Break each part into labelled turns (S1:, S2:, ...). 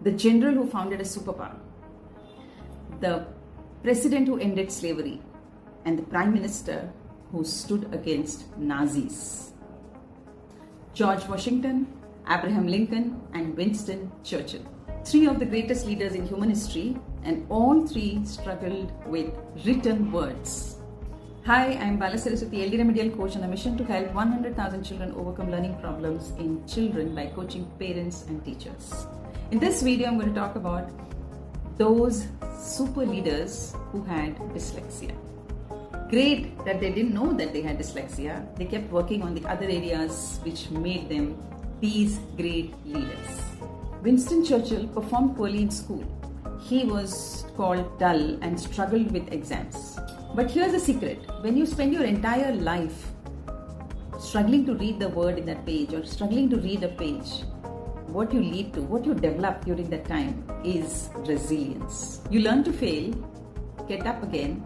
S1: the general who founded a superpower, the president who ended slavery, and the prime minister who stood against Nazis. George Washington, Abraham Lincoln, and Winston Churchill. Three of the greatest leaders in human history, and all three struggled with written words. Hi, I'm Bala Saraswati, LD Remedial Coach, on a mission to help 100,000 children overcome learning problems in children by coaching parents and teachers. In this video, I'm going to talk about those super leaders who had dyslexia. Great that they didn't know that they had dyslexia. They kept working on the other areas which made them these great leaders. Winston Churchill performed poorly in school. He was called dull and struggled with exams. But here's the secret. When you spend your entire life struggling to read the word in that page or struggling to read a page, what you lead to, what you develop during that time is resilience. You learn to fail, get up again,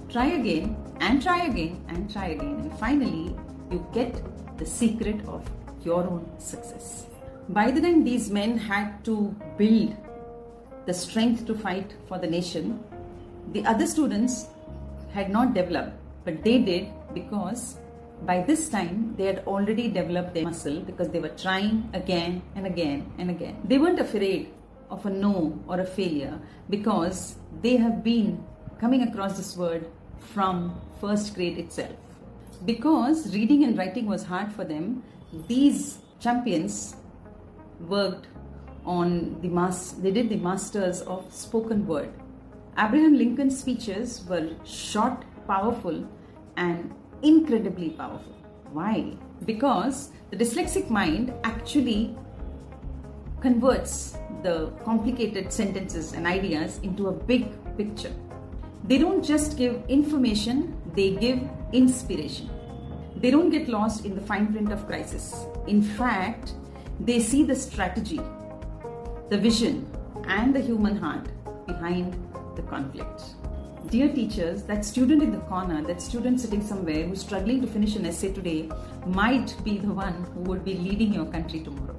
S1: try again, and try again, and try again. And finally, you get the secret of your own success. By the time these men had to build the strength to fight for the nation, the other students had not developed, but they did because by this time they had already developed their muscle because they were trying again and again and again. They weren't afraid of a no or a failure because they have been coming across this word from first grade itself. Because reading and writing was hard for them, these champions worked on they did the masters of spoken word. Abraham Lincoln's speeches were short, powerful, and incredibly powerful. Why? Because the dyslexic mind actually converts the complicated sentences and ideas into a big picture. They don't just give information, they give inspiration. They don't get lost in the fine print of crisis. In fact, they see the strategy, the vision, and the human heart behind the conflict. Dear teachers, that student in the corner, that student sitting somewhere who's struggling to finish an essay today might be the one who would be leading your country tomorrow.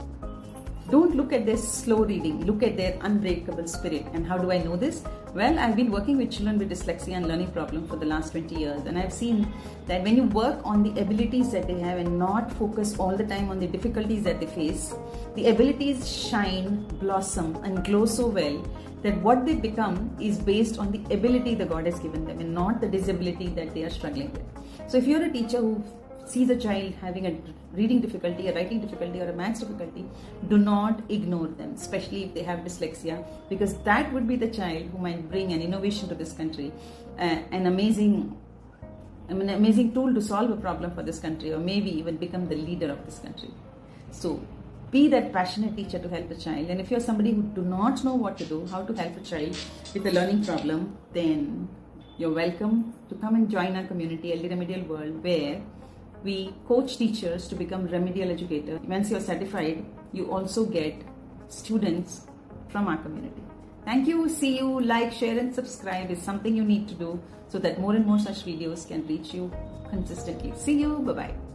S1: Don't look at their slow reading, look at their unbreakable spirit. And how do I know this? Well, I've been working with children with dyslexia and learning problems for the last 20 years, and I've seen that when you work on the abilities that they have and not focus all the time on the difficulties that they face, the abilities shine, blossom, and glow so well that what they become is based on the ability that God has given them and not the disability that they are struggling with. So if you're a teacher who sees a child having a reading difficulty, a writing difficulty, or a maths difficulty, do not ignore them, especially if they have dyslexia, because that would be the child who might bring an innovation to this country, an amazing tool to solve a problem for this country, or maybe even become the leader of this country. So be that passionate teacher to help a child. And if you're somebody who do not know what to do, how to help a child with a learning problem, then you're welcome to come and join our community, LD Remedial World, where we coach teachers to become remedial educators. Once you're certified, you also get students from our community. Thank you. See you. Like, share, and subscribe is something you need to do so that more and more such videos can reach you consistently. See you. Bye-bye.